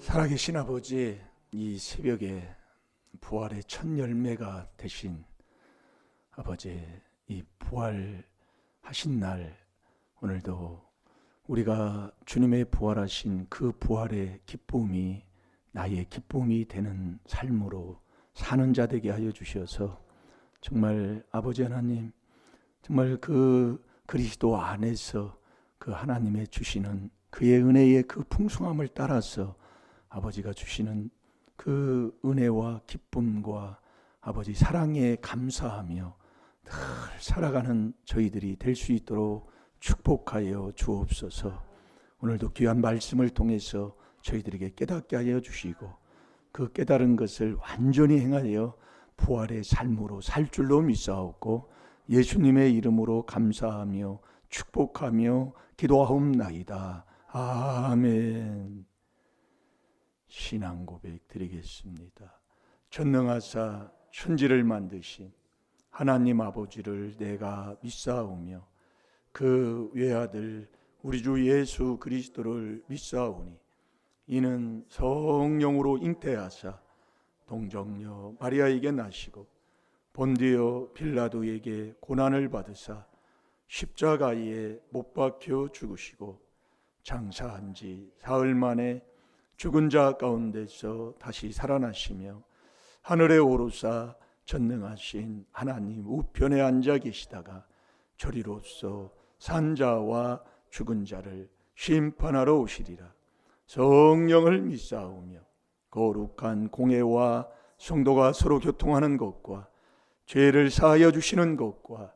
살아계신 아버지, 이 새벽에 부활의 첫 열매가 되신 아버지, 이 부활하신 날, 오늘도 우리가 주님의 부활하신 그 부활의 기쁨이 나의 기쁨이 되는 삶으로 사는 자 되게 하여 주셔서 정말 아버지 하나님, 정말 그 그리스도 안에서 그 하나님의 주시는 그의 은혜의 그 풍성함을 따라서 아버지가 주시는 그 은혜와 기쁨과 아버지 사랑에 감사하며 늘 살아가는 저희들이 될 수 있도록 축복하여 주옵소서. 오늘도 귀한 말씀을 통해서 저희들에게 깨닫게 하여 주시고 그 깨달은 것을 완전히 행하여 부활의 삶으로 살 줄로 믿사옵고 예수님의 이름으로 감사하며 축복하며 기도하옵나이다. 아멘. 신앙 고백 드리겠습니다. 전능하사 천지를 만드신 하나님 아버지를 내가 믿사오며 그 외아들 우리 주 예수 그리스도를 믿사오니 이는 성령으로 잉태하사 동정녀 마리아에게 나시고 본디오 빌라도에게 고난을 받으사 십자가에 못 박혀 죽으시고 장사한 지 사흘 만에 죽은 자 가운데서 다시 살아나시며 하늘에 오르사 전능하신 하나님 우편에 앉아 계시다가 저리로서 산 자와 죽은 자를 심판하러 오시리라. 성령을 믿사오며 거룩한 공회와 성도가 서로 교통하는 것과 죄를 사하여 주시는 것과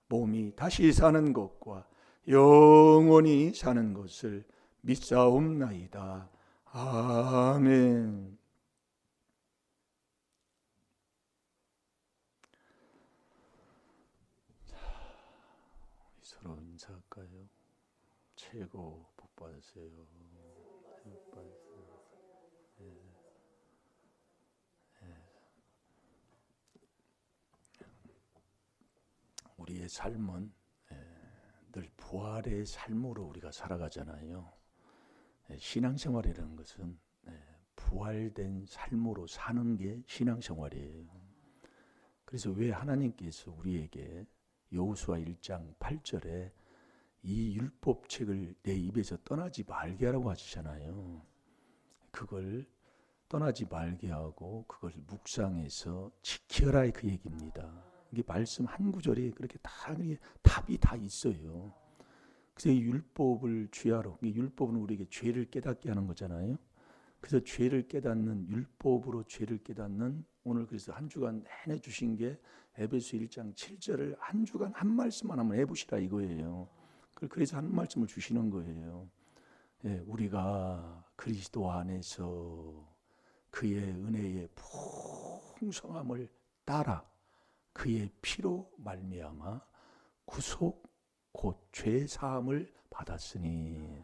몸이 다시 사는 것과 영원히 사는 것을 믿사옵나이다. 아멘. 서로 인사할까요? 최고 복 받으세요. 복 받으세요. 우리의 삶은 늘 부활의 삶으로 우리가 살아가잖아요. 신앙생활이라는 것은 부활된 삶으로 사는 게 신앙생활이에요. 그래서 왜 하나님께서 우리에게 여호수아 1장 8절에 이 율법책을 내 입에서 떠나지 말게 하라고 하시잖아요. 그걸 떠나지 말게 하고 그걸 묵상해서 지켜라 그 얘기입니다. 이게 말씀 한 구절에 그렇게 다 답이 다 있어요. 그래서 이 율법을 취하러, 이 율법은 우리에게 죄를 깨닫게 하는 거잖아요. 그래서 죄를 깨닫는 율법으로 죄를 깨닫는 오늘 그래서 한 주간 내내 주신 게 에베소 1장 7절을 한 주간 한 말씀만 한번 해보시라 이거예요. 그래서 한 말씀을 주시는 거예요. 우리가 그리스도 안에서 그의 은혜의 풍성함을 따라 그의 피로 말미암아 구속 곧 죄 사함을 받았으니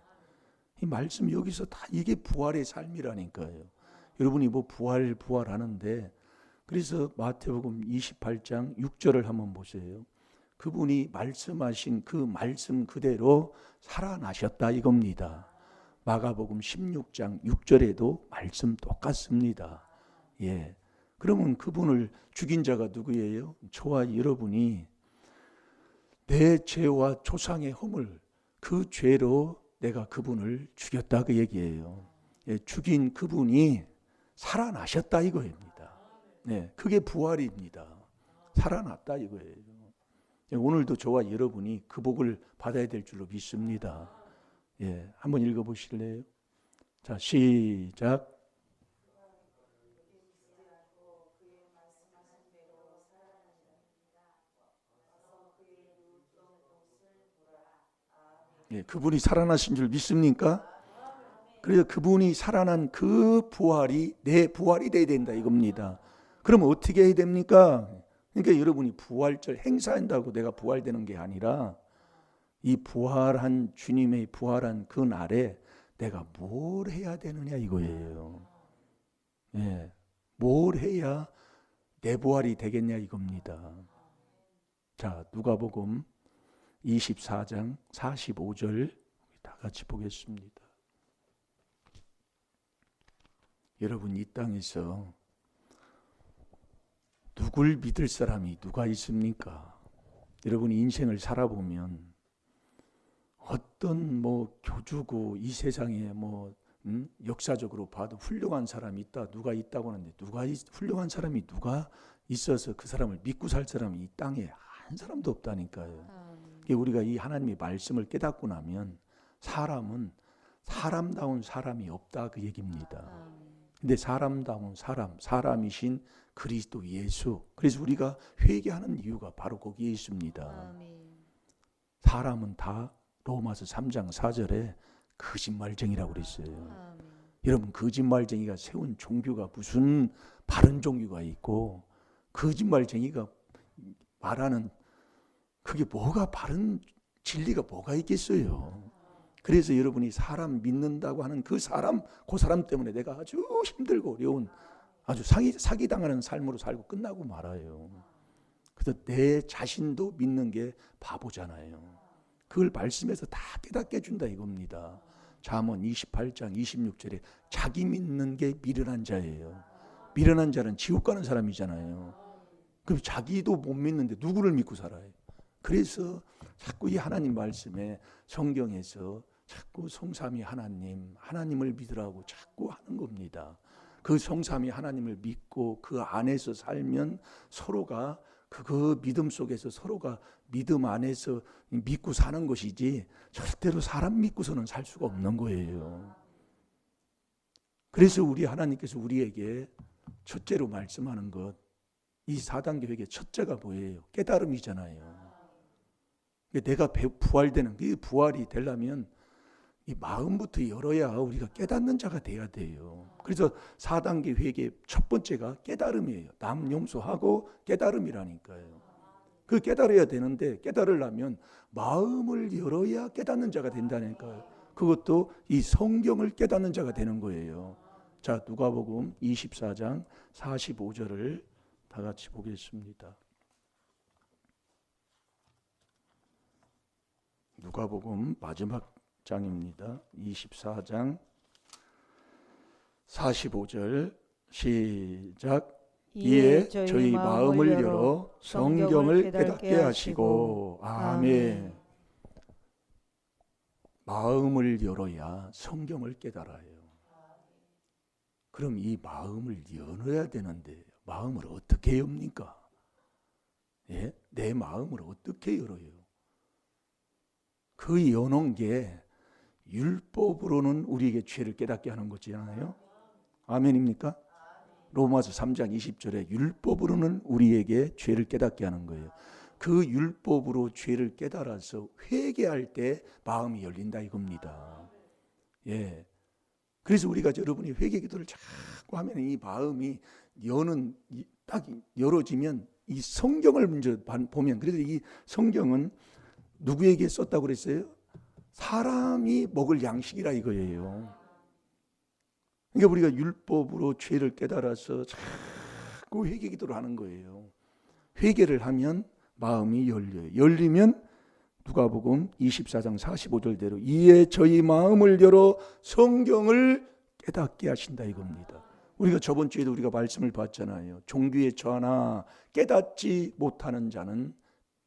이 말씀 여기서 다 이게 부활의 삶이라니까요. 여러분이 뭐 부활하는데 그래서 마태복음 28장 6절을 한번 보세요. 그분이 말씀하신 그 말씀 그대로 살아나셨다 이겁니다. 마가복음 16장 6절에도 말씀 똑같습니다. 그러면 그분을 죽인 자가 누구예요? 저와 여러분이 내 죄와 조상의 허물 그 죄로 내가 그분을 죽였다 그 얘기예요. 죽인 그분이 살아나셨다 이거입니다. 그게 부활입니다. 살아났다 이거예요. 오늘도 저와 여러분이 그 복을 받아야 될 줄로 믿습니다. 한번 읽어보실래요? 자, 시작. 그분이 살아나신 줄 믿습니까? 그래서 그분이 살아난 그 부활이 내 부활이 돼야 된다 이겁니다. 그럼 어떻게 해야 됩니까? 그러니까 여러분이 부활절 행사한다고 내가 부활되는 게 아니라 이 부활한 주님의 부활한 그 날에 내가 뭘 해야 되느냐 이거예요. 뭘 해야 내 부활이 되겠냐 이겁니다. 자, 누가복음 24장 45절 다 같이 보겠습니다. 여러분 이 땅에서 누굴 믿을 사람이 누가 있습니까? 여러분이 인생을 살아보면 어떤 교주고 이 세상에 역사적으로 봐도 훌륭한 사람이 있다, 누가 있다고 하는데 훌륭한 사람이 누가 있어서 그 사람을 믿고 살 사람이 이 땅에 한 사람도 없다니까요. 우리가 이 하나님의 말씀을 깨닫고 나면 사람은 사람다운 사람이 없다 그 얘기입니다. 근데 사람다운 사람이신 그리스도 예수. 그래서 우리가 회개하는 이유가 바로 거기에 있습니다. 사람은 다 로마서 3장 4절에 거짓말쟁이라고 그랬어요. 여러분 거짓말쟁이가 세운 종교가 무슨 바른 종교가 있고 거짓말쟁이가 말하는 그게 뭐가 바른 진리가 뭐가 있겠어요. 그래서 여러분이 사람 믿는다고 하는 그 사람 때문에 내가 아주 힘들고 어려운 아주 사기당하는 삶으로 살고 끝나고 말아요. 그래서 내 자신도 믿는 게 바보잖아요. 그걸 말씀에서 다 깨닫게 해준다 이겁니다. 잠언 28장 26절에 자기 믿는 게 미련한 자예요. 미련한 자는 지옥 가는 사람이잖아요. 그럼 자기도 못 믿는데 누구를 믿고 살아요? 그래서 자꾸 이 하나님 말씀에 성경에서 자꾸 성삼위 하나님을 믿으라고 자꾸 하는 겁니다. 그 성삼위 하나님을 믿고 그 안에서 살면 서로가 그 믿음 속에서 서로가 믿음 안에서 믿고 사는 것이지 절대로 사람 믿고서는 살 수가 없는 거예요. 그래서 우리 하나님께서 우리에게 첫째로 말씀하는 것, 이 4단계 회개 첫째가 뭐예요? 깨달음이잖아요. 내가 부활되는 그 부활이 되려면 이 마음부터 열어야 우리가 깨닫는 자가 돼야 돼요. 그래서 4단계 회개 첫 번째가 깨달음이에요. 남 용서하고 깨달음이라니까요. 그 깨달아야 되는데 깨달으려면 마음을 열어야 깨닫는 자가 된다니까요. 그것도 이 성경을 깨닫는 자가 되는 거예요. 자, 누가복음 24장 45절을 다 같이 보겠습니다. 누가복음 마지막 장입니다. 24장 45절 시작. 이에 저희 마음을 열어 성경을 깨닫게 하시고. 아멘. 마음을 열어야 성경을 깨달아요. 그럼 이 마음을 열어야 되는데 마음을 어떻게 엽니까? 예? 내 마음을 어떻게 열어요? 그 여는 게 율법으로는 우리에게 죄를 깨닫게 하는 거잖아요. 아멘입니까? 로마서 3장 20절에 율법으로는 우리에게 죄를 깨닫게 하는 거예요. 그 율법으로 죄를 깨달아서 회개할 때 마음이 열린다 이겁니다. 예. 그래서 우리가 여러분이 회개 기도를 자꾸 하면 이 마음이 딱 열어지면 이 성경을 먼저 보면, 그래서 이 성경은 누구에게 썼다고 그랬어요? 사람이 먹을 양식이라 이거예요. 그러니까 우리가 율법으로 죄를 깨달아서 자꾸 회개 기도를 하는 거예요. 회개를 하면 마음이 열려요. 열리면 누가복음 24장 45절대로 이에 저희 마음을 열어 성경을 깨닫게 하신다 이겁니다. 우리가 저번 주에도 우리가 말씀을 봤잖아요. 종교에 처하나 깨닫지 못하는 자는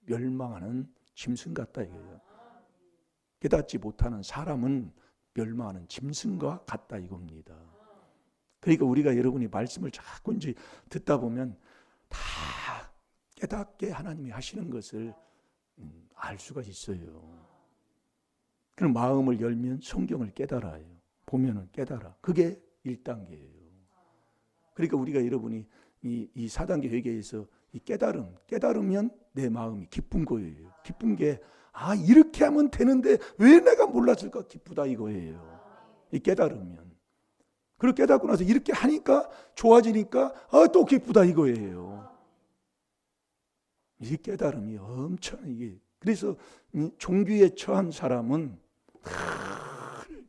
멸망하는 짐승 같다 이거예요. 깨닫지 못하는 사람은 멸망하는 짐승과 같다 이겁니다. 그러니까 우리가 여러분이 말씀을 자꾸 이제 듣다 보면 다 깨닫게 하나님이 하시는 것을 알 수가 있어요. 그럼 마음을 열면 성경을 깨달아요. 보면은 깨달아. 그게 1단계예요. 그러니까 우리가 여러분이 이 4단계 회개에서 이 깨달으면 내 마음이 기쁜 거예요. 기쁜 게 이렇게 하면 되는데 왜 내가 몰랐을까 기쁘다 이거예요. 이 깨달으면. 그리고 깨닫고 나서 이렇게 하니까 좋아지니까 또 기쁘다 이거예요. 이 깨달음이 엄청 이게. 그래서 종교에 처한 사람은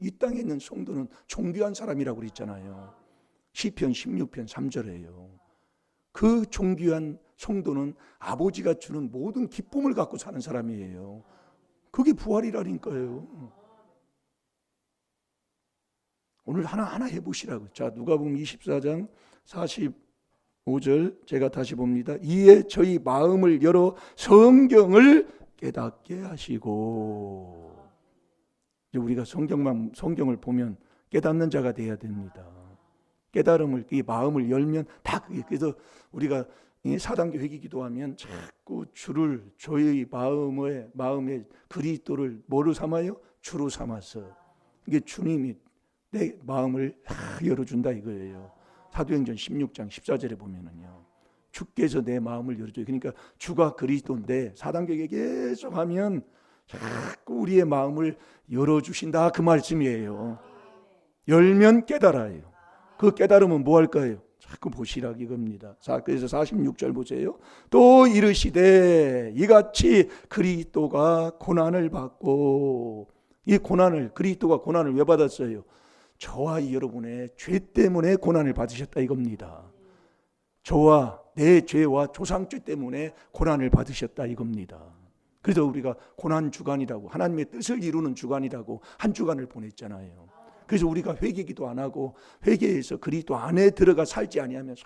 이 땅에 있는 성도는 종교한 사람이라고 그랬잖아요. 시편 16편 3절에요. 그 종교한 성도는 아버지가 주는 모든 기쁨을 갖고 사는 사람이에요. 그게 부활이라니까요. 오늘 하나하나 해보시라고. 자, 누가복음 24장 45절 제가 다시 봅니다. 이에 저희 마음을 열어 성경을 깨닫게 하시고. 이제 우리가 성경을 보면 깨닫는 자가 돼야 됩니다. 깨달음을, 이 마음을 열면 다 그게. 그래서 우리가 사단계 회개 기도하면 자꾸 주를, 저희 마음의 그리스도를 뭐로 삼아요? 주로 삼아서. 이게 주님이 내 마음을 열어준다 이거예요. 사도행전 16장 14절에 보면은요, 주께서 내 마음을 열어줘요. 그러니까 주가 그리스도인데 사단계에 계속 하면 자꾸 우리의 마음을 열어주신다 그 말씀이에요. 열면 깨달아요. 그 깨달으면 뭐 할까요? 자꾸 보시라 이겁니다. 그래서 46절 보세요. 또 이르시되 이같이 그리스도가 고난을 받고, 이 고난을, 그리스도가 고난을 왜 받았어요? 저와 여러분의 죄 때문에 고난을 받으셨다 이겁니다. 저와 내 죄와 조상죄 때문에 고난을 받으셨다 이겁니다. 그래서 우리가 고난 주간이라고, 하나님의 뜻을 이루는 주간이라고 한 주간을 보냈잖아요. 그래서 우리가 회개기도 안 하고 회개해서 그리스도 안에 들어가 살지 아니하면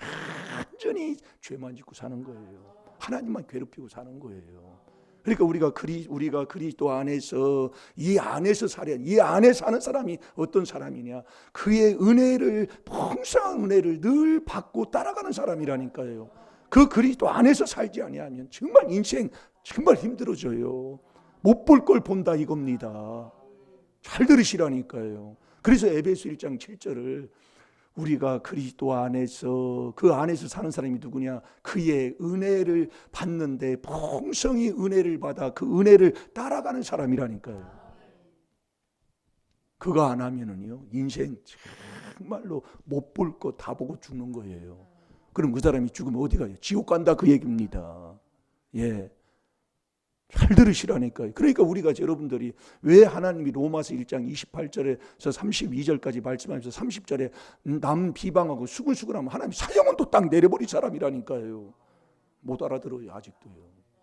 완전히 죄만 짓고 사는 거예요. 하나님만 괴롭히고 사는 거예요. 그러니까 우리가 그리스도 안에서, 이 안에서 살아야, 이 안에 사는 사람이 어떤 사람이냐? 그의 은혜를, 풍성한 은혜를 늘 받고 따라가는 사람이라니까요. 그 그리스도 안에서 살지 아니하면 정말 인생 정말 힘들어져요. 못 볼 걸 본다 이겁니다. 잘 들으시라니까요. 그래서 에베소 1장 7절을 우리가 그리스도 안에서, 그 안에서 사는 사람이 누구냐? 그의 은혜를 받는데 풍성히 은혜를 받아 그 은혜를 따라가는 사람이라니까요. 그거 안 하면은요, 인생 정말로 못 볼 거 다 보고 죽는 거예요. 그럼 그 사람이 죽으면 어디 가요? 지옥 간다 그 얘기입니다. 예. 잘 들으시라니까요. 그러니까 우리가, 여러분들이 왜 하나님이 로마서 1장 28절에서 32절까지 말씀하면서 30절에 남 비방하고 수근수근하면 하나님 사형은 또 딱 내려버릴 사람이라니까요. 못 알아들어요 아직도요.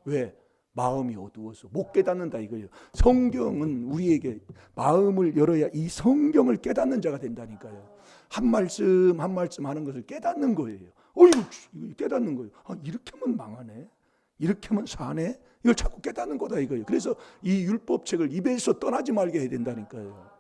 왜? 마음이 어두워서 못 깨닫는다 이거예요. 성경은 우리에게 마음을 열어야 이 성경을 깨닫는 자가 된다니까요. 한 말씀 한 말씀 하는 것을 깨닫는 거예요. 이거 깨닫는 거예요. 이렇게 하면 망하네, 이렇게 하면 사네, 이걸 자꾸 깨닫는 거다 이거예요. 그래서 이 율법책을 입에서 떠나지 말게 해야 된다니까요.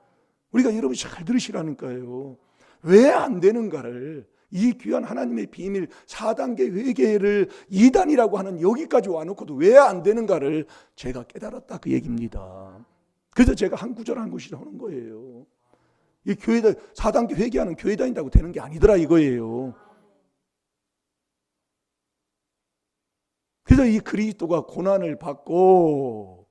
우리가, 여러분 잘 들으시라니까요. 왜 안 되는가를, 이 귀한 하나님의 비밀 4단계 회개를 2단이라고 하는 여기까지 와놓고도 왜 안 되는가를 제가 깨달았다 그 얘기입니다. 그래서 제가 한 구절 한 구절 하는 거예요. 이 교회 4단계 회개하는 교회 다닌다고 되는 게 아니더라 이거예요. 그래서 이 그리스도가 고난을 받고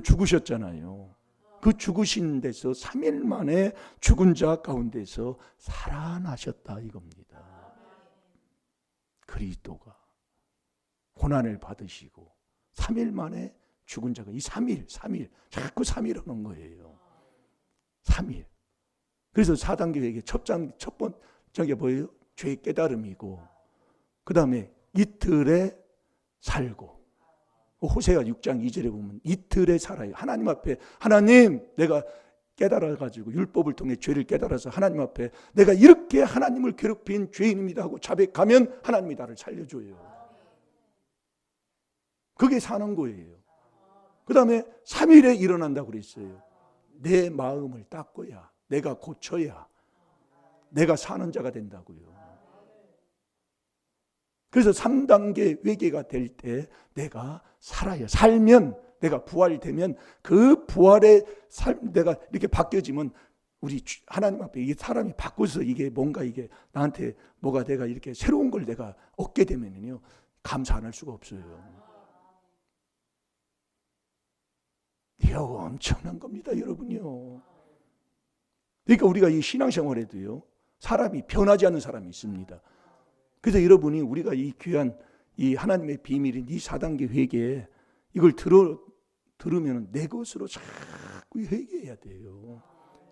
죽으셨잖아요. 그 죽으신 데서 3일 만에 죽은 자 가운데서 살아나셨다 이겁니다. 그리스도가 고난을 받으시고 3일 만에 죽은 자가, 이 3일 자꾸 3일 하는 거예요. 3일. 그래서 4단계 회개 첫 번째가 뭐예요? 죄의 깨달음이고, 그 다음에 이틀에 살고, 호세아 6장 2절에 보면 이틀에 살아요. 하나님 앞에, 하나님 내가 깨달아가지고 율법을 통해 죄를 깨달아서 하나님 앞에 내가 이렇게 하나님을 괴롭힌 죄인입니다 하고 자백하면 하나님이 나를 살려줘요. 그게 사는 거예요. 그 다음에 3일에 일어난다고 그랬어요. 내 마음을 닦아야, 내가 고쳐야 내가 사는 자가 된다고요. 그래서 3단계 회개가 될 때 내가 살아요. 살면, 내가 부활되면 그 부활의 삶, 내가 이렇게 바뀌어지면 우리 하나님 앞에 이 사람이 바꿔서 이게 뭔가 이게 나한테 뭐가 내가 이렇게 새로운 걸 내가 얻게 되면요, 감사 안 할 수가 없어요. 이거 엄청난 겁니다, 여러분요. 그러니까 우리가 이 신앙생활에도요, 사람이 변하지 않는 사람이 있습니다. 그래서 여러분이, 우리가 이 귀한 이 하나님의 비밀인 이 4단계 회개, 이걸 들으면 내 것으로 자꾸 회개해야 돼요.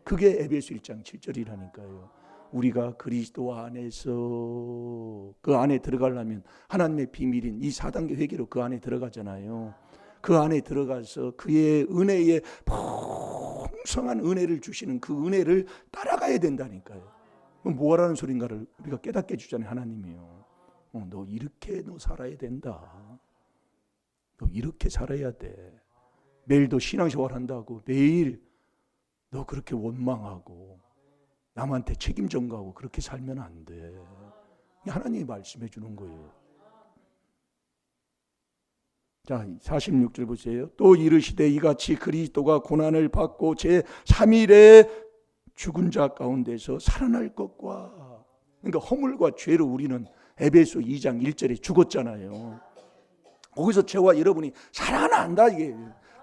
그게 에베소 1장 7절이라니까요. 우리가 그리스도 안에서, 그 안에 들어가려면 하나님의 비밀인 이 4단계 회개로 그 안에 들어가잖아요. 그 안에 들어가서 그의 은혜의 풍성한 은혜를 주시는 그 은혜를 따라가야 된다니까요. 뭐하라는 소린가를 우리가 깨닫게 해주잖아요. 하나님이요. 너 이렇게 너 살아야 된다. 너 이렇게 살아야 돼. 매일 너 신앙생활 한다고 매일 너 그렇게 원망하고 남한테 책임 전가하고 그렇게 살면 안 돼. 하나님이 말씀해 주는 거예요. 자, 46절 보세요. 또 이르시되 이같이 그리스도가 고난을 받고 제 3일에 죽은 자 가운데서 살아날 것과, 그러니까 허물과 죄로 우리는 에베소 2장 1절에 죽었잖아요. 거기서 저와 여러분이 살아난다. 이게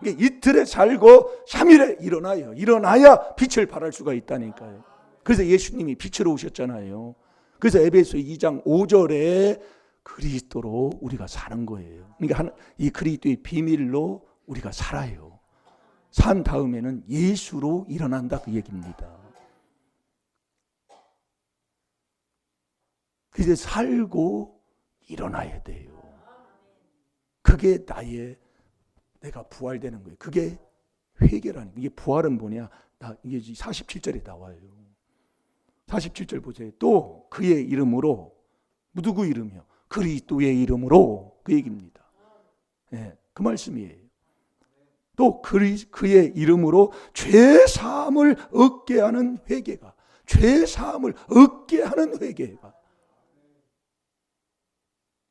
이틀에 살고 3일에 일어나요. 일어나야 빛을 발할 수가 있다니까요. 그래서 예수님이 빛으로 오셨잖아요. 그래서 에베소 2장 5절에 그리스도로 우리가 사는 거예요. 그러니까 이 그리스도의 비밀로 우리가 살아요. 산 다음에는 예수로 일어난다, 그 얘기입니다. 그래서 살고 일어나야 돼요. 그게 내가 부활되는 거예요. 그게 회개라는 거예요. 이게 부활은 뭐냐? 이게 47절에 나와요. 47절 보세요. 또 그의 이름으로, 누구 이름이요? 그리스도의 이름으로, 그 얘기입니다. 네, 그 말씀이에요. 또 그의 이름으로 죄 사함을 얻게 하는 회개가, 죄 사함을 얻게 하는 회개가.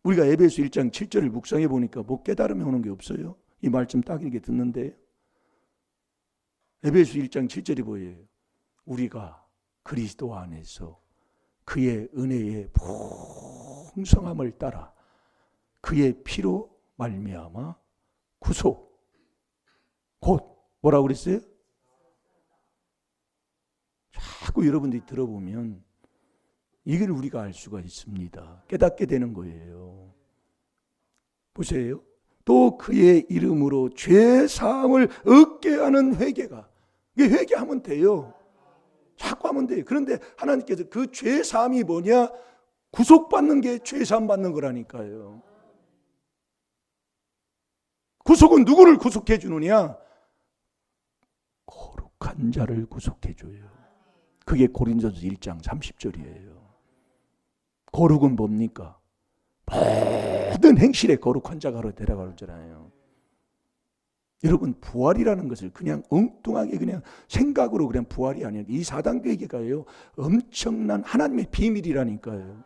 우리가 에베소 1장 7절을 묵상해 보니까 뭐 깨달음이 오는 게 없어요. 이 말씀 딱 이렇게 듣는데 에베소 1장 7절이 뭐예요? 우리가 그리스도 안에서 그의 은혜의 풍성함을 따라 그의 피로 말미암아 구속, 곧 뭐라고 그랬어요? 자꾸 여러분들이 들어보면 이걸 우리가 알 수가 있습니다. 깨닫게 되는 거예요. 보세요. 또 그의 이름으로 죄 사함을 얻게 하는 회개가, 이게 회개하면 돼요. 자꾸 하면 돼요. 그런데 하나님께서 그 죄 사함이 뭐냐? 구속받는 게 죄 사함 받는 거라니까요. 구속은 누구를 구속해 주느냐? 거룩한 자를 구속해 줘요. 그게 고린도서 1장 30절이에요. 거룩은 뭡니까? 모든 행실에 거룩한 자가 데려가잖아요. 여러분, 부활이라는 것을 그냥 엉뚱하게 그냥 생각으로 그냥 부활이 아니에요. 이 4단계 회개가요, 엄청난 하나님의 비밀이라니까요.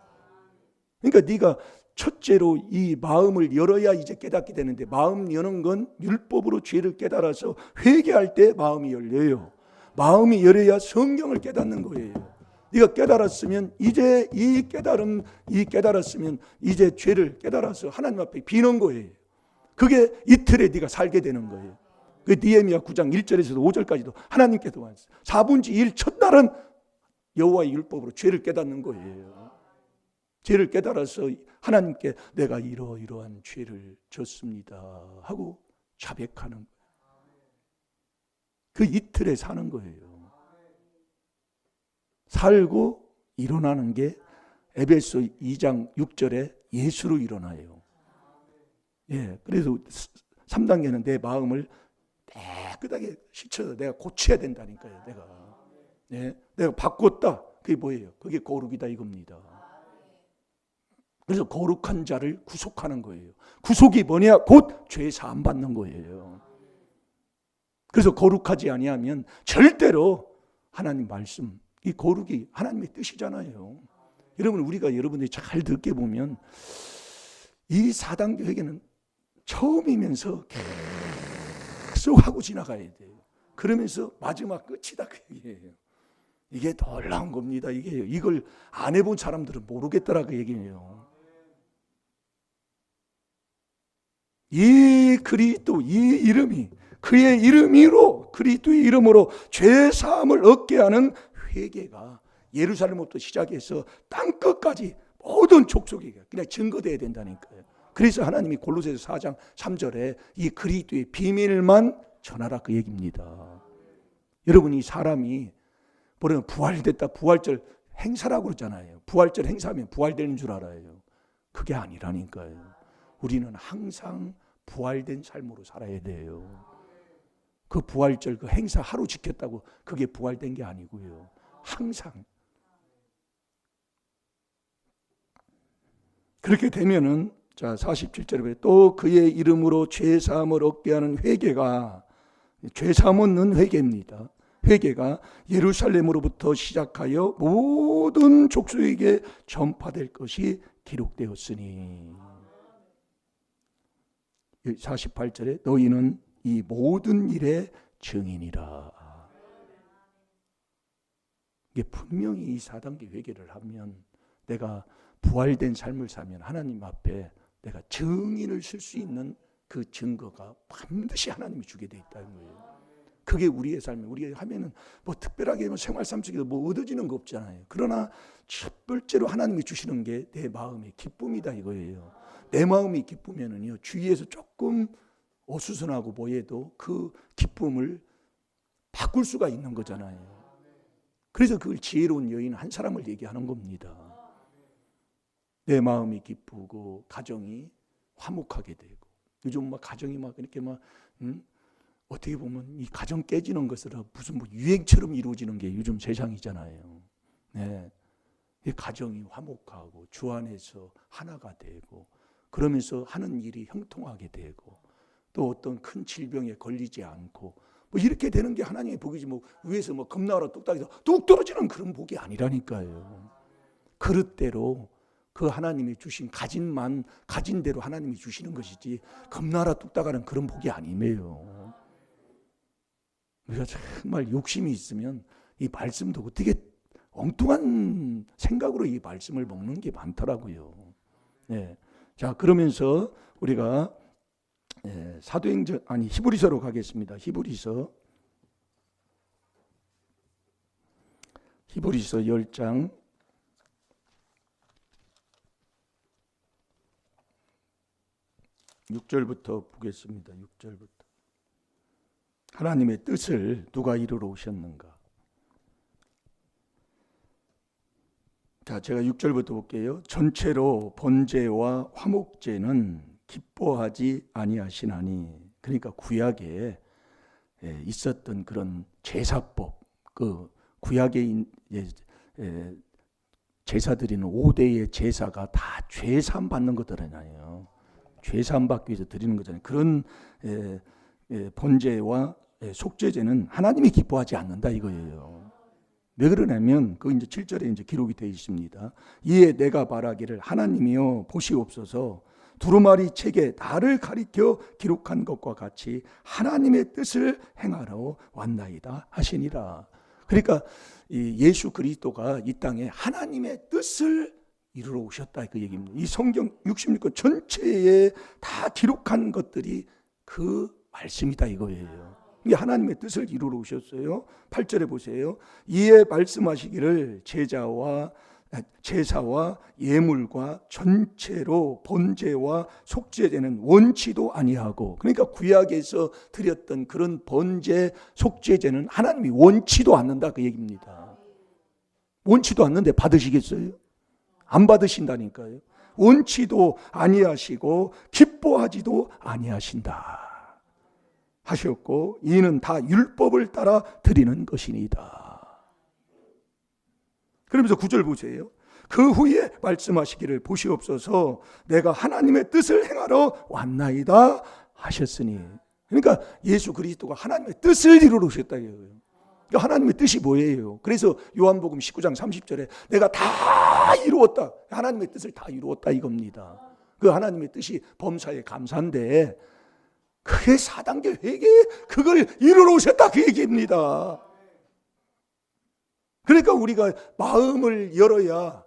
그러니까 네가 첫째로 이 마음을 열어야 이제 깨닫게 되는데, 마음 여는 건 율법으로 죄를 깨달아서 회개할 때 마음이 열려요. 마음이 열려야 성경을 깨닫는 거예요. 네가 깨달았으면 이제 깨달았으면 이제 죄를 깨달아서 하나님 앞에 비는 거예요. 그게 이틀에 네가 살게 되는 거예요. 그 느헤미야 9장 1절에서도 5절까지도 하나님께서 왔어요. 4분지 1 첫날은 여호와의 율법으로 죄를 깨닫는 거예요. 죄를 깨달아서 하나님께 내가 이러이러한 죄를 졌습니다 하고 자백하는 거예요. 그 이틀에 사는 거예요. 살고 일어나는 게 에베소 2장 6절에 예수로 일어나요. 예, 그래서 3단계는 내 마음을 깨끗하게 씻어서 내가 고쳐야 된다니까요. 내가 바꿨다. 그게 뭐예요? 그게 거룩이다 이겁니다. 그래서 거룩한 자를 구속하는 거예요. 구속이 뭐냐? 곧 죄 사함 받는 거예요. 그래서 거룩하지 아니하면 절대로 하나님 말씀, 이 거룩이 하나님의 뜻이잖아요. 여러분, 우리가 여러분들이 잘 듣게 보면 이 4단계 회개는 처음이면서 계속 하고 지나가야 돼요. 그러면서 마지막 끝이다 그 얘기예요. 이게 놀라운 겁니다. 이걸 안 해본 사람들은 모르겠더라 그 얘기예요. 이 그리스도, 이 이름이 그의 이름으로, 그리스도의 이름으로 죄 사함을 얻게 하는 회개가 예루살렘부터 시작해서 땅 끝까지 모든 족속에게 그냥 증거돼야 된다니까요. 그래서 하나님이 골로새서 4장 3절에 이 그리스도의 비밀만 전하라 그 얘기입니다. 여러분, 이 사람이 뭐냐면 부활됐다, 부활절 행사라고 그러잖아요. 부활절 행사하면 부활되는 줄 알아요. 그게 아니라니까요. 우리는 항상 부활된 삶으로 살아야 돼요. 그 부활절 그 행사 하루 지켰다고 그게 부활된 게 아니고요. 항상. 그렇게 되면은 자 47절에 또 그의 이름으로 죄사함을 얻게 하는 회개가, 죄사함 얻는 회개입니다. 회개가 예루살렘으로부터 시작하여 모든 족속에게 전파될 것이 기록되었으니. 48절에 너희는 이 모든 일의 증인이라. 이게 분명히 이 4단계 회개를 하면, 내가 부활된 삶을 살면 하나님 앞에 내가 증인을 쓸 수 있는 그 증거가 반드시 하나님이 주게 돼 있다는 거예요. 그게 우리의 삶이에요. 우리가 하면은 뭐 특별하게 뭐 생활 삶 속에서 뭐 얻어지는 거 없잖아요. 그러나 첫 번째로 하나님이 주시는 게 내 마음의 기쁨이다 이거예요. 내 마음이 기쁘면은요, 주위에서 조금 어수선하고 뭐해도 그 기쁨을 바꿀 수가 있는 거잖아요. 그래서 그걸 지혜로운 여인 한 사람을 얘기하는 겁니다. 내 마음이 기쁘고 가정이 화목하게 되고. 요즘 막 가정이 막 이렇게 막 어떻게 보면 이 가정 깨지는 것을 무슨 뭐 유행처럼 이루어지는 게 요즘 세상이잖아요. 네. 이 가정이 화목하고 주 안에서 하나가 되고, 그러면서 하는 일이 형통하게 되고, 또 어떤 큰 질병에 걸리지 않고, 뭐 이렇게 되는 게 하나님의 복이지, 뭐 위에서 뭐 금나라 뚝딱해서 뚝 떨어지는 그런 복이 아니라니까요. 그릇대로 그 하나님이 주신 가진 대로 하나님이 주시는 것이지, 금나라 뚝딱하는 그런 복이 아니에요. 우리가 정말 욕심이 있으면 이 말씀도 어떻게 엉뚱한 생각으로 이 말씀을 먹는 게 많더라고요. 네. 자, 그러면서 우리가 사도행전 히브리서로 가겠습니다. 히브리서 10장 6절부터 보겠습니다. 6절부터. 하나님의 뜻을 누가 이루러 오셨는가? 자, 제가 6절부터 볼게요. 전체로 번제와 화목제는 기뻐하지 아니하시나니. 그러니까 구약에 있었던 그런 제사법, 그 구약에 제사 드리는 5대의 제사가 다 죄사함 받는 것들이잖아요. 죄사함 받기 위해서 드리는 거잖아요. 그런 번제와 속죄제는 하나님이 기뻐하지 않는다 이거예요. 왜 그러냐면 그 이제 7절에 이제 기록이 되어 있습니다. 이에 내가 말하기를 하나님이여 보시옵소서, 두루마리 책에 나를 가리켜 기록한 것과 같이 하나님의 뜻을 행하러 왔나이다 하시니라. 그러니까 이 예수 그리스도가 이 땅에 하나님의 뜻을 이루러 오셨다 그 얘기입니다. 이 성경 66권 전체에 다 기록한 것들이 그 말씀이다 이거예요. 이게 하나님의 뜻을 이루러 오셨어요. 8절에 보세요. 이에 말씀하시기를 제사와 예물과 전체로 번제와 속죄제는 원치도 아니하고, 그러니까 구약에서 드렸던 그런 번제 속죄제는 하나님이 원치도 않는다 그 얘기입니다. 원치도 않는데 받으시겠어요? 안 받으신다니까요. 원치도 아니하시고 기뻐하지도 아니하신다 하셨고, 이는 다 율법을 따라 드리는 것이니이다. 그러면서 9절 보세요. 그 후에 말씀하시기를 보시옵소서, 내가 하나님의 뜻을 행하러 왔나이다 하셨으니. 그러니까 예수 그리스도가 하나님의 뜻을 이루러 오셨다 이거예요. 그러니까 하나님의 뜻이 뭐예요? 그래서 요한복음 19장 30절에 내가 다 이루었다, 하나님의 뜻을 다 이루었다 이겁니다. 그 하나님의 뜻이 범사에 감사한데 그게 4단계 회개, 그걸 이루러 오셨다 그 얘기입니다. 그러니까 우리가 마음을 열어야,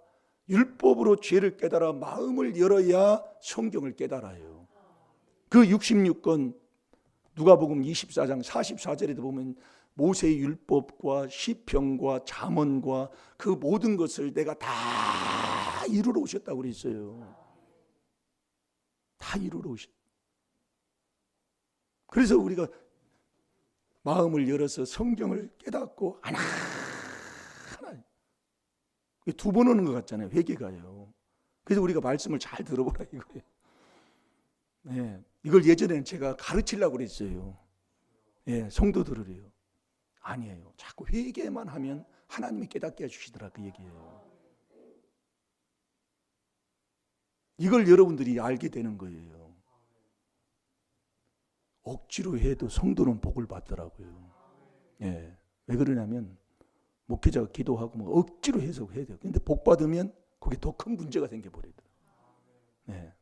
율법으로 죄를 깨달아 마음을 열어야 성경을 깨달아요. 그 66권 누가복음 24장 44절에도 보면 모세의 율법과 시편과 잠언과 그 모든 것을 내가 다 이루러 오셨다고 그랬어요. 다 이루러 오셨다. 그래서 우리가 마음을 열어서 성경을 깨닫고 하나하나, 두 번 오는 것 같잖아요. 회개가요. 그래서 우리가 말씀을 잘 들어보라 이거예요. 네, 이걸 예전에는 제가 가르치려고 그랬어요. 성도들을요. 아니에요. 자꾸 회개만 하면 하나님이 깨닫게 해주시더라, 그 얘기예요. 이걸 여러분들이 알게 되는 거예요. 억지로 해도 성도는 복을 받더라고요. 왜 그러냐면 목회자가 기도하고 뭐 억지로 해서 해야 돼요. 근데 복 받으면 그게 더 큰 문제가 생겨버리더라고요.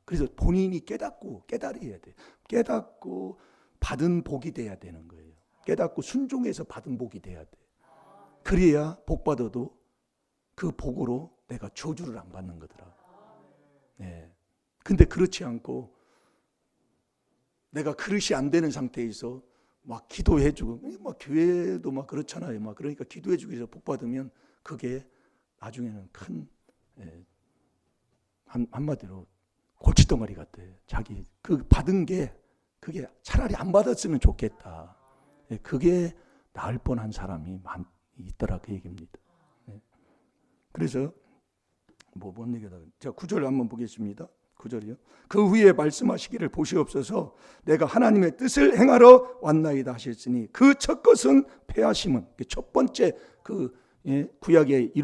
그래서 본인이 깨달아야 돼. 깨닫고 받은 복이 돼야 되는 거예요. 깨닫고 순종해서 받은 복이 돼야 돼. 그래야 복 받아도 그 복으로 내가 저주를 안 받는 거더라. 근데 그렇지 않고 내가 그릇이 안 되는 상태에서 막 기도해주고, 막 교회도 막 그렇잖아요. 막 그러니까 기도해주기 위해서 복 받으면 그게 나중에는 큰, 한마디로 골칫덩어리 같아. 자기 그 받은 게 그게 차라리 안 받았으면 좋겠다. 그게 나을 뻔한 사람이 있더라, 그 얘기입니다. 그래서 뭔 얘기다. 자, 9절 한번 보겠습니다. 9절이요. 그 후에 말씀하시기를 보시옵소서. 내가 하나님의 뜻을 행하러 왔나이다 하셨으니 그 첫 것은 패하심은, 첫 번째 그 구약의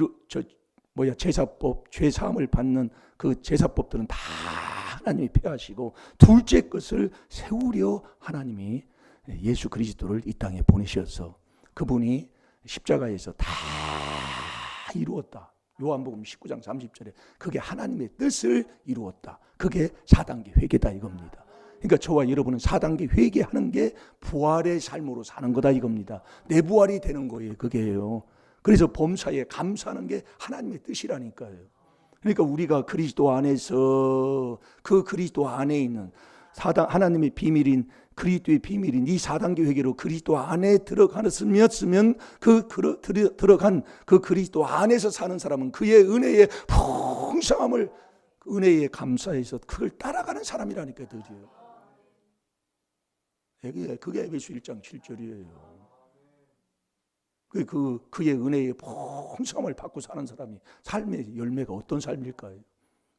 제사법, 죄 사함을 받는 그 제사법들은 다 하나님이 패하시고, 둘째 것을 세우려 하나님이 예수 그리스도를 이 땅에 보내셔서 그분이 십자가에서 다 이루었다. 요한복음 19장 30절에 그게 하나님의 뜻을 이루었다. 그게 4단계 회개다 이겁니다. 그러니까 저와 여러분은 4단계 회개하는 게 부활의 삶으로 사는 거다 이겁니다. 내 부활이 되는 거예요. 그게요. 그래서 범사에 감사하는 게 하나님의 뜻이라니까요. 그러니까 우리가 그리스도 안에서 그 그리스도 안에 있는 하나님의 비밀인 그리스도의 비밀인 이 4단계 회개로 그리스도 안에 들어갔으면 들어간 그 그리스도 안에서 사는 사람은 그의 은혜의 풍성함을, 은혜에 감사해서 그걸 따라가는 사람이라니까 드디어. 그게 에베소 1장 7절이에요. 그의 은혜의 풍성함을 받고 사는 사람이 삶의 열매가 어떤 삶일까요?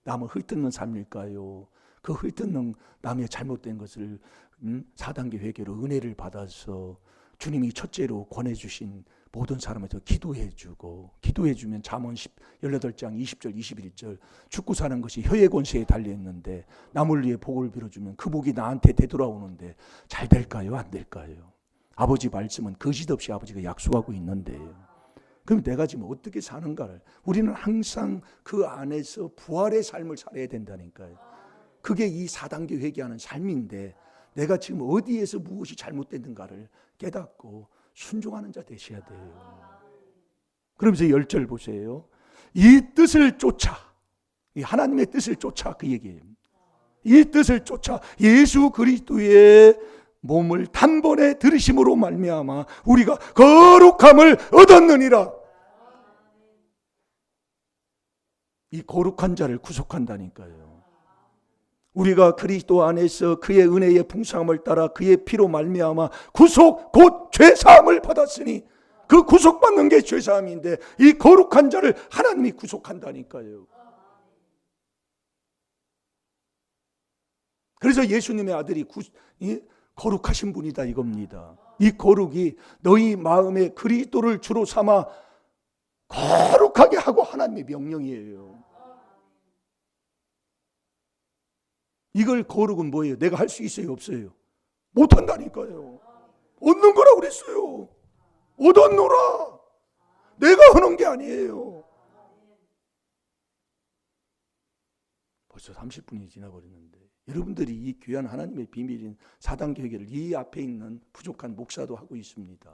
남을 흙뜯는 삶일까요? 그 흙뜯는 남의 잘못된 것을 4단계 회개로 은혜를 받아서 주님이 첫째로 권해주신 모든 사람에서 기도해주고, 기도해주면 잠언 18장 20절 21절 죽고 사는 것이 혀의 권세에 달려있는데 남을 위해 복을 빌어주면 그 복이 나한테 되돌아오는데 잘 될까요? 안 될까요? 아버지 말씀은 거짓 없이 아버지가 약속하고 있는데요. 그럼 내가 지금 어떻게 사는가를, 우리는 항상 그 안에서 부활의 삶을 살아야 된다니까요. 그게 이 4단계 회개하는 삶인데 내가 지금 어디에서 무엇이 잘못됐는가를 깨닫고 순종하는 자 되셔야 돼요. 그러면서 10절 보세요. 이 뜻을 쫓아, 이 하나님의 뜻을 쫓아, 그 얘기예요. 이 뜻을 쫓아 예수 그리스도의 몸을 단번에 들으심으로 말미암아 우리가 거룩함을 얻었느니라. 이 거룩한 자를 구속한다니까요. 우리가 그리스도 안에서 그의 은혜의 풍성함을 따라 그의 피로 말미암아 구속 곧 죄사함을 받았으니, 그 구속받는 게 죄사함인데 이 거룩한 자를 하나님이 구속한다니까요. 그래서 예수님의 아들이 거룩하신 분이다 이겁니다. 이 거룩이 너희 마음에 그리스도를 주로 삼아 거룩하게 하고 하나님의 명령이에요. 이걸 거룩은 뭐예요? 내가 할 수 있어요? 없어요? 못한다니까요. 얻는 거라고 그랬어요. 얻었노라. 내가 하는 게 아니에요. 벌써 30분이 지나버렸는데 여러분들이 이 귀한 하나님의 비밀인 4단계 회개를 이 앞에 있는 부족한 목사도 하고 있습니다.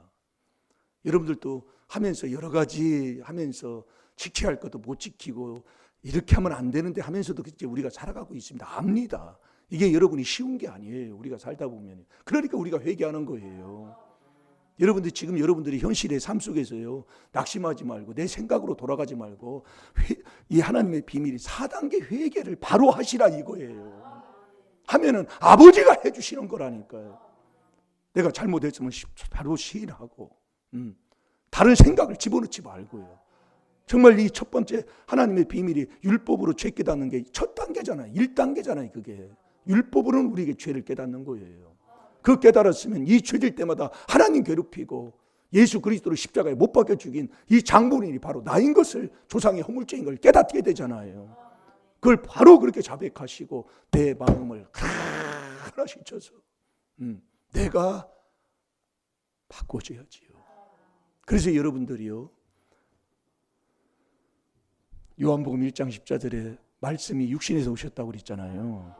여러분들도 하면서 여러 가지 하면서 지켜야 할 것도 못 지키고 이렇게 하면 안 되는데 하면서도 이제 우리가 살아가고 있습니다. 압니다. 이게 여러분이 쉬운 게 아니에요. 우리가 살다 보면. 그러니까 우리가 회개하는 거예요. 여러분들 지금 여러분들이 현실의 삶 속에서요, 낙심하지 말고 내 생각으로 돌아가지 말고 이 하나님의 비밀이 4단계 회개를 바로 하시라 이거예요. 하면은 아버지가 해주시는 거라니까요. 내가 잘못했으면 바로 시인하고 다른 생각을 집어넣지 말고요. 정말 이 첫 번째 하나님의 비밀이 율법으로 죄 깨닫는 게 첫 단계잖아요. 1단계잖아요. 그게 율법으로는 우리에게 죄를 깨닫는 거예요. 그 깨달았으면 이 죄질 때마다 하나님 괴롭히고 예수 그리스도를 십자가에 못 박혀 죽인 이 장본인이 바로 나인 것을, 조상의 허물죄인 걸 깨닫게 되잖아요. 그걸 바로 그렇게 자백하시고 내 마음을 하나씩 쳐서 내가 바꿔줘야지요. 그래서 여러분들이요, 요한복음 1장 10절에 말씀이 육신에서 오셨다고 그랬잖아요.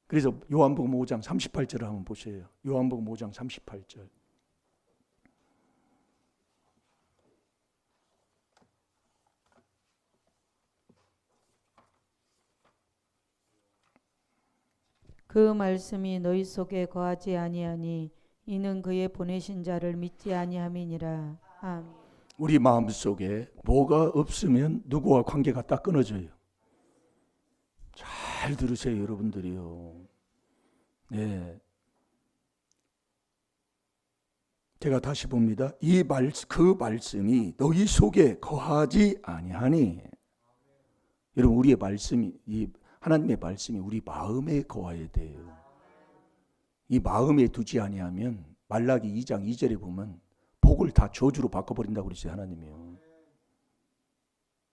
그래서 요한복음 5장 38절을 한번 보세요. 요한복음 5장 38절. 그 말씀이 너희 속에 거하지 아니하니 이는 그의 보내신 자를 믿지 아니함이니라. 아멘. 우리 마음속에 뭐가 없으면 누구와 관계가 딱 끊어져요. 잘 들으세요, 여러분들이요. 네. 제가 다시 봅니다. 그 말씀이 너희 속에 거하지 아니하니. 여러분, 우리의 말씀이, 이 하나님의 말씀이 우리 마음에 거해야 돼요. 이 마음에 두지 아니하면 말라기 2장 2절에 보면 복을 다 저주로 바꿔버린다고 그랬어요, 하나님이요.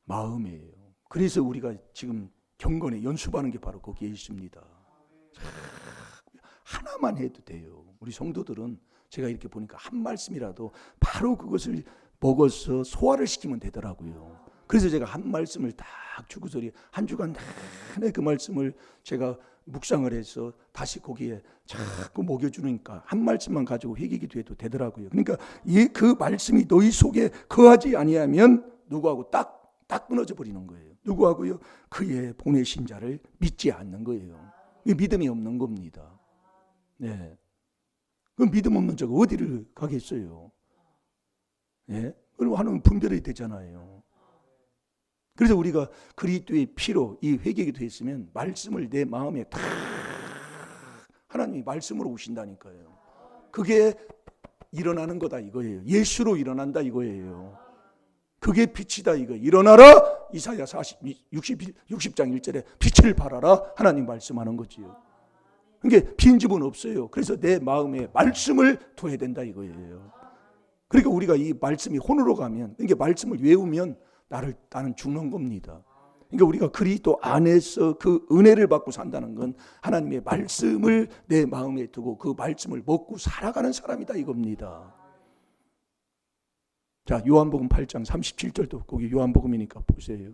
마음이에요. 그래서 우리가 지금 경건에 연습하는 게 바로 거기에 있습니다. 하나만 해도 돼요. 우리 성도들은 제가 이렇게 보니까 한 말씀이라도 바로 그것을 먹어서 소화를 시키면 되더라고요. 그래서 제가 한 말씀을 딱 주구절이 한 주간 내내 그 말씀을 제가 묵상을 해서 다시 거기에 자꾸 먹여주니까 한 말씀만 가지고 회개기도 해도 되더라고요. 그러니까 그 말씀이 너희 속에 거하지 아니하면 누구하고 딱 끊어져 버리는 거예요. 누구하고요? 그의 보내신 자를 믿지 않는 거예요. 믿음이 없는 겁니다. 네. 그 믿음 없는 자가 어디를 가겠어요? 네? 그리고 하나님 분별이 되잖아요. 그래서 우리가 그리스도의 피로 이 회개기도 했으면 말씀을 내 마음에 다 하나님이 말씀으로 오신다니까요. 그게 일어나는 거다 이거예요. 예수로 일어난다 이거예요. 그게 빛이다 이거. 일어나라. 이사야 60장 1절에 빛을 발하라. 하나님 말씀하는 거지요. 그러니까 빈집은 없어요. 그래서 내 마음에 말씀을 둬야 된다 이거예요. 그러니까 우리가 이 말씀이 혼으로 가면, 그러니까 말씀을 외우면 나는 죽는 겁니다. 그러니까 우리가 그리스도 안에서 그 은혜를 받고 산다는 건 하나님의 말씀을 내 마음에 두고 그 말씀을 먹고 살아가는 사람이다 이겁니다. 자, 요한복음 8장 37절도 거기 요한복음이니까 보세요.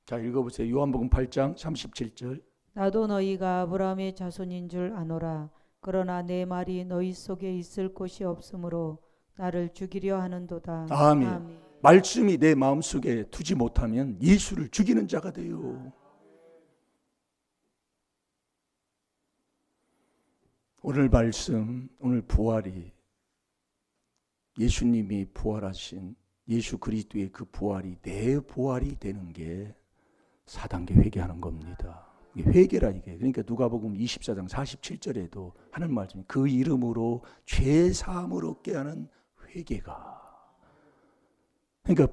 자, 읽어보세요. 요한복음 8장 37절. 나도 너희가 아브라함의 자손인 줄 아노라. 그러나 내 말이 너희 속에 있을 곳이 없으므로 나를 죽이려 하는도다. 아멘. 아멘. 말씀이 내 마음속에 두지 못하면 예수를 죽이는 자가 돼요. 오늘 말씀, 오늘 부활이, 예수님이 부활하신 예수 그리스도의 그 부활이 내 부활이 되는 게 4단계 회개하는 겁니다. 이게 회개라 이게. 그러니까 누가복음 24장 47절에도 하는 말씀이 그 이름으로 죄 사함을 얻게 하는 회개가. 그러니까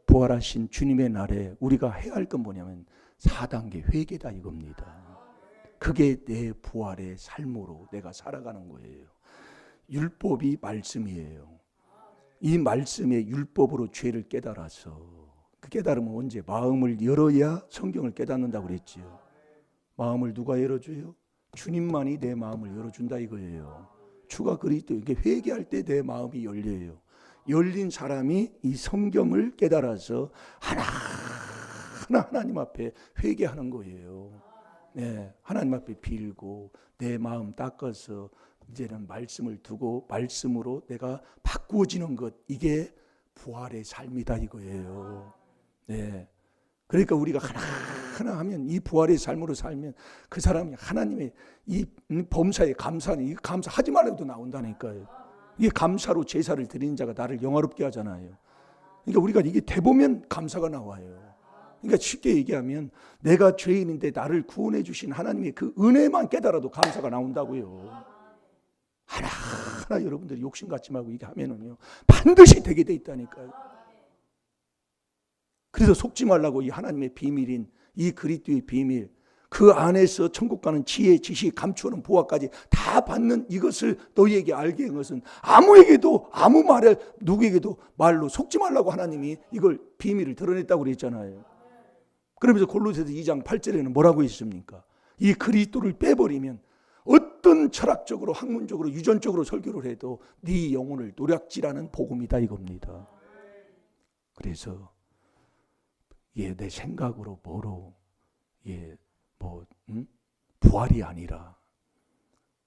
부활하신 주님의 날에 우리가 해야 할 건 뭐냐면 4단계 회개다 이겁니다. 그게 내 부활의 삶으로 내가 살아가는 거예요. 율법이 말씀이에요. 이 말씀의 율법으로 죄를 깨달아서, 그 깨달으면 언제? 마음을 열어야 성경을 깨닫는다고 그랬지요. 마음을 누가 열어줘요? 주님만이 내 마음을 열어준다 이거예요. 주가 그리스도. 이게 회개할 때 내 마음이 열려요. 열린 사람이 이 성경을 깨달아서 하나님 앞에 회개하는 거예요. 네, 하나님 앞에 빌고 내 마음 닦아서 이제는 말씀을 두고 말씀으로 내가 바꾸어지는 것, 이게 부활의 삶이다 이거예요. 네, 그러니까 우리가 하나 하면, 이 부활의 삶으로 살면 그 사람이 하나님의 이 범사에 감사하는, 이 감사하지 말라고도 나온다니까요. 이게 감사로 제사를 드리는 자가 나를 영화롭게 하잖아요. 그러니까 우리가 이게 대보면 감사가 나와요. 그러니까 쉽게 얘기하면 내가 죄인인데 나를 구원해 주신 하나님의 그 은혜만 깨달아도 감사가 나온다고요. 하나하나 여러분들이 욕심 갖지 말고 이게 하면은요 반드시 되게 돼 있다니까요. 그래서 속지 말라고 이 하나님의 비밀인 이 그리스도의 비밀, 그 안에서 천국 가는 지혜, 지식, 감추는 보화까지 다 받는 이것을 너희에게 알게 한 것은 아무에게도 아무 말을 누구에게도 말로 속지 말라고 하나님이 이걸 비밀을 드러냈다고 그랬잖아요. 그러면서 골로새서 2장 8절에는 뭐라고 했습니까? 이 그리스도를 빼버리면 어떤 철학적으로 학문적으로 유전적으로 설교를 해도 네 영혼을 노략질하는 복음이다 이겁니다. 그래서 내 생각으로 뭐로 부활이 아니라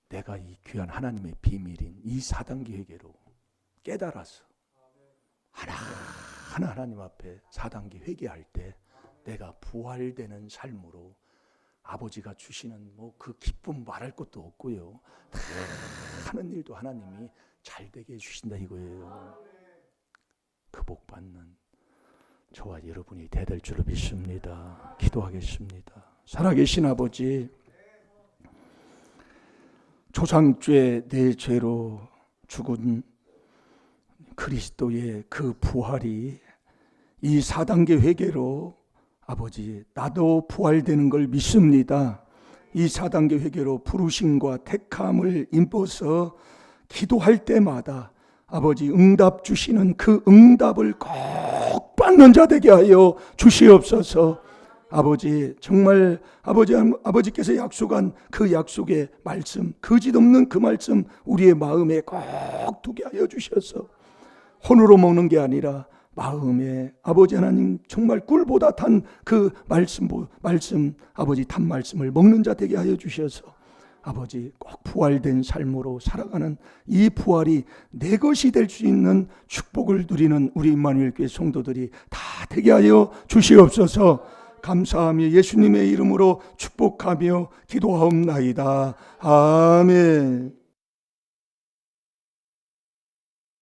내가 이 귀한 하나님의 비밀인 이 4단계 회개로 깨달아서 하나하나 하나님 앞에 4단계 회개할 때 내가 부활되는 삶으로 아버지가 주시는 그 기쁨 말할 것도 없고요. 다 하는 일도 하나님이 잘 되게 해주신다 이거예요. 그 복 받는 저와 여러분이 되될 줄로 믿습니다. 기도하겠습니다. 살아계신 아버지, 조상죄 내 죄로 죽은 그리스도의 그 부활이 이 4단계 회개로 아버지 나도 부활되는 걸 믿습니다. 이 4단계 회개로 부르심과 택함을 입어서 기도할 때마다 아버지 응답 주시는 그 응답을 꼭 받는 자 되게 하여 주시옵소서. 아버지 정말 아버지께서 약속한 그 약속의 말씀, 거짓 없는 그 말씀 우리의 마음에 꼭 두게 하여 주셔서 혼으로 먹는 게 아니라 마음에 아버지 하나님 정말 꿀보다 탄 그 말씀 아버지 탄 말씀을 먹는 자 되게 하여 주셔서 아버지 꼭 부활된 삶으로 살아가는 이 부활이 내 것이 될 수 있는 축복을 누리는 우리 임마누엘 교회 성도들이 다 되게 하여 주시옵소서. 감사하며 예수님의 이름으로 축복하며 기도하옵나이다. 아멘.